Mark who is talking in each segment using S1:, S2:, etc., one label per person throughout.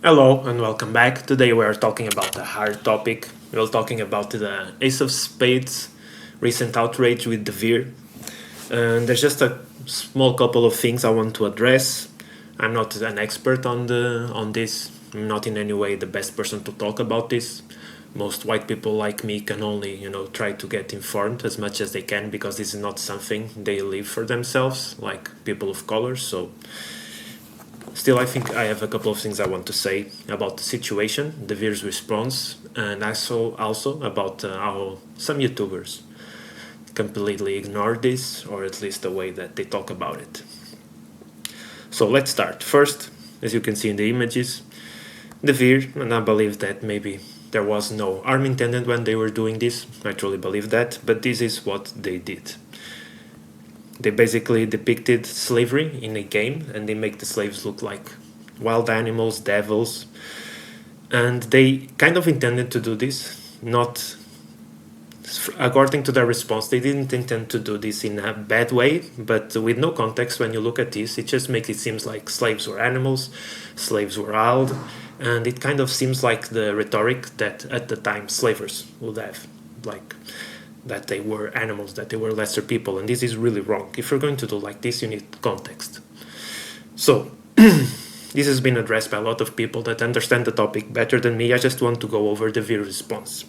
S1: Hello and welcome back. Today we are talking about a hard topic. We're talking about the Ace of Spades recent outrage with Devir. And there's just a small couple of things I want to address. I'm not an expert on this. I'm not in any way the best person to talk about this. Most white people like me can only, try to get informed as much as they can because this is not something they live for themselves, like people of color. So still, I think I have a couple of things I want to say about the situation, Devir's response, and also about how some YouTubers completely ignore this, or at least the way that they talk about it. So let's start. First, as you can see in the images, Devir, and I believe that maybe there was no harm intended when they were doing this, I truly believe that, but this is what they did. They basically depicted slavery in a game, and they make the slaves look like wild animals, devils, and they kind of intended to do this, not according to their response, they didn't intend to do this in a bad way, but with no context when you look at this, it just makes it seem like slaves were animals, slaves were wild, and it kind of seems like the rhetoric that at the time slavers would have, like that they were animals, that they were lesser people, and this is really wrong. If you're going to do like this, you need context. So, this has been addressed by a lot of people that understand the topic better than me. I just want to go over the Devir response.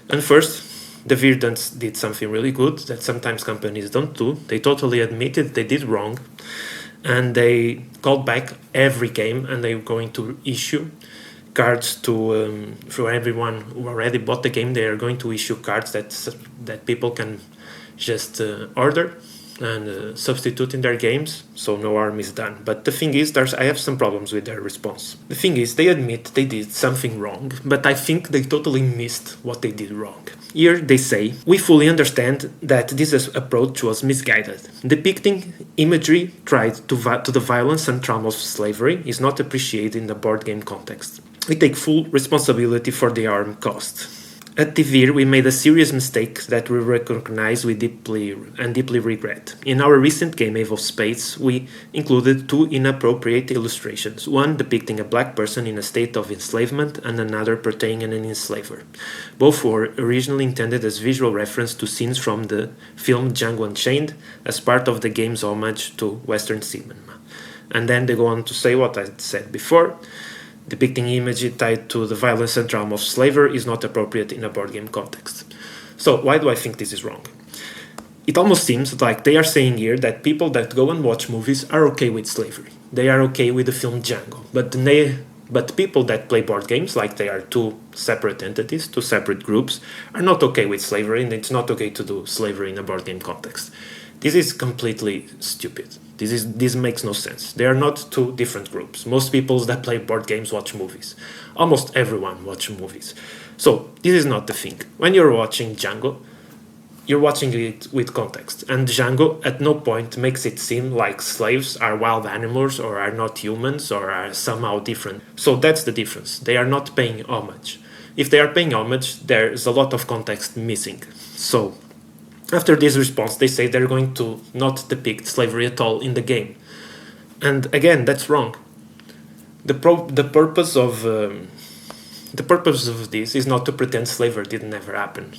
S1: And first, Devir did something really good that sometimes companies don't do. They totally admitted they did wrong, and they called back every game, and they're going to issue cards to for everyone who already bought the game. They are going to issue cards that people can just order and substitute in their games, so no harm is done. But the thing is, I have some problems with their response. The thing is, they admit they did something wrong, but I think they totally missed what they did wrong. Here they say, we fully understand that this approach was misguided. Depicting imagery tied to the violence and trauma of slavery is not appreciated in the board game context. We take full responsibility for the harm caused. At Devir, we made a serious mistake that we recognize deeply regret. In our recent game Ace of Spades, we included two inappropriate illustrations, one depicting a black person in a state of enslavement and another portraying an enslaver. Both were originally intended as visual reference to scenes from the film Django Unchained as part of the game's homage to Western cinema. And then they go on to say what I said before. Depicting imagery tied to the violence and trauma of slavery is not appropriate in a board game context. So why do I think this is wrong? It almost seems like they are saying here that people that go and watch movies are okay with slavery. They are okay with the film Django. But people that play board games, like they are two separate entities, two separate groups, are not okay with slavery, and it's not okay to do slavery in a board game context. This is completely stupid. This makes no sense. They are not two different groups. Most people that play board games watch movies. Almost everyone watches movies. So this is not the thing. When you're watching Django, you're watching it with context. And Django at no point makes it seem like slaves are wild animals or are not humans or are somehow different. So that's the difference. They are not paying homage. If they are paying homage, there's a lot of context missing. So after this response, they say they're going to not depict slavery at all in the game. And again, that's wrong. The purpose of this is not to pretend slavery didn't ever happen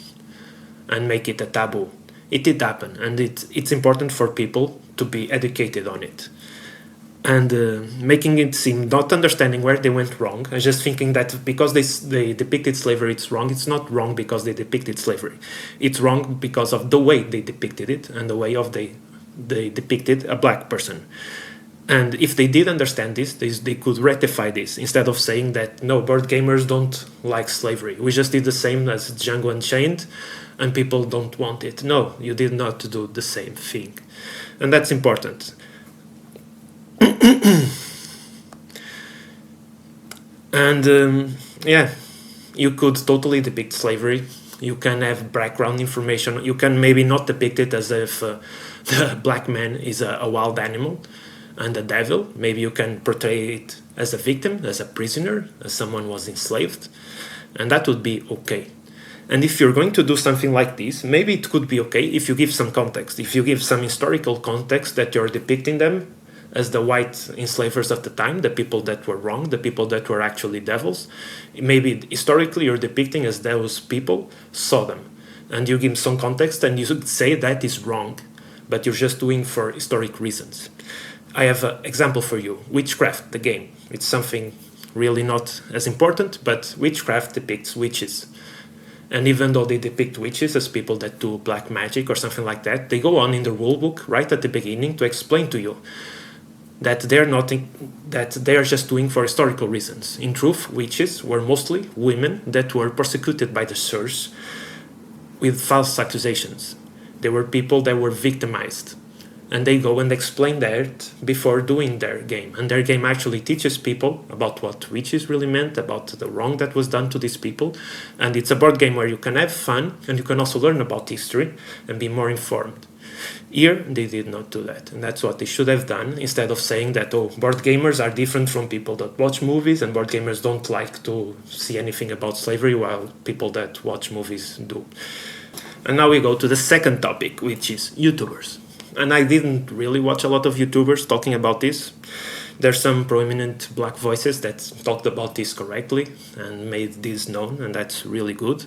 S1: and make it a taboo. It did happen, and it's important for people to be educated on it. And making it seem not understanding where they went wrong, and just thinking that because they depicted slavery, it's wrong. It's not wrong because they depicted slavery. It's wrong because of the way they depicted it and the way of they depicted a black person. And if they did understand this, they could rectify this instead of saying that, no, board gamers don't like slavery. We just did the same as Django Unchained and people don't want it. No, you did not do the same thing. And that's important. And you could totally depict slavery. You can have background information. You can maybe not depict it as if the black man is a wild animal and a devil. Maybe you can portray it as a victim, as a prisoner, as someone who was enslaved, and that would be okay. And if you're going to do something like this, maybe it could be okay if you give some context, if you give some historical context that you're depicting them as the white enslavers of the time, the people that were wrong, the people that were actually devils. Maybe historically you're depicting as those people saw them. And you give some context and you say that is wrong, but you're just doing for historic reasons. I have an example for you. Witchcraft, the game. It's something really not as important, but witchcraft depicts witches. And even though they depict witches as people that do black magic or something like that, they go on in the rulebook right at the beginning to explain to you that that they are just doing for historical reasons. In truth, witches were mostly women that were persecuted by the sirs with false accusations. They were people that were victimized. And they go and explain that before doing their game. And their game actually teaches people about what witches really meant, about the wrong that was done to these people. And it's a board game where you can have fun and you can also learn about history and be more informed. Here, they did not do that. And that's what they should have done, instead of saying that, oh, board gamers are different from people that watch movies, and board gamers don't like to see anything about slavery, while people that watch movies do. And now we go to the second topic, which is YouTubers. And I didn't really watch a lot of YouTubers talking about this. There's some prominent black voices that talked about this correctly and made this known, and that's really good.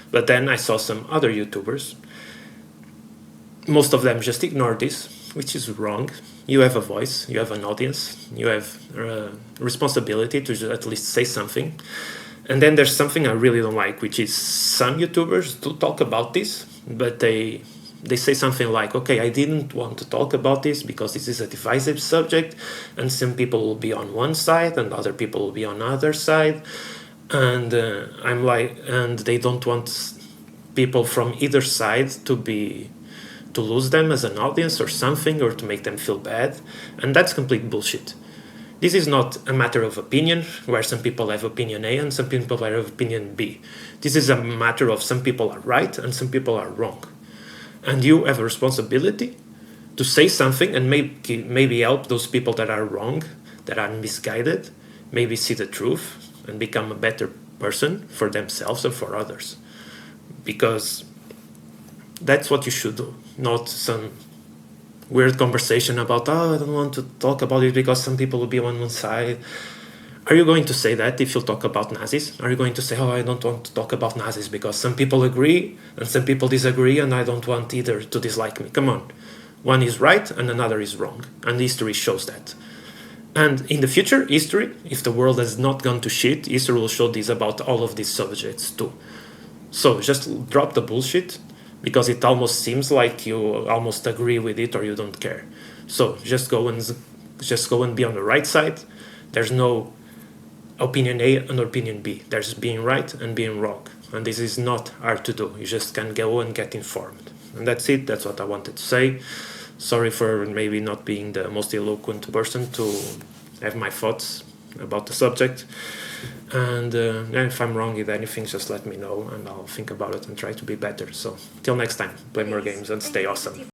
S1: But then I saw some other YouTubers. Most of them just ignore this, which is wrong. You have a voice, you have an audience, you have a responsibility to at least say something. And then there's something I really don't like, which is some YouTubers do talk about this, but they say something like, okay, I didn't want to talk about this because this is a divisive subject, and some people will be on one side and other people will be on the other side. And I'm like, and they don't want people from either side to lose them as an audience or something, or to make them feel bad. And that's complete bullshit. This is not a matter of opinion, where some people have opinion A and some people have opinion B. This is a matter of some people are right and some people are wrong. And you have a responsibility to say something and maybe help those people that are wrong, that are misguided, maybe see the truth and become a better person for themselves and for others. Because that's what you should do, not some weird conversation about, oh, I don't want to talk about it because some people will be on one side. Are you going to say that if you talk about Nazis? Are you going to say, oh, I don't want to talk about Nazis because some people agree and some people disagree and I don't want either to dislike me? Come on. One is right and another is wrong. And history shows that. And in the future, history, if the world has not gone to shit, history will show this about all of these subjects too. So just drop the bullshit, because it almost seems like you almost agree with it or you don't care. So just go and be on the right side. There's no opinion A and opinion B. There's being right and being wrong. And this is not hard to do. You just can go and get informed. And that's it. That's what I wanted to say. Sorry for maybe not being the most eloquent person to have my thoughts about the subject. And if I'm wrong with anything, just let me know and I'll think about it and try to be better. So till next time, play more games and stay awesome.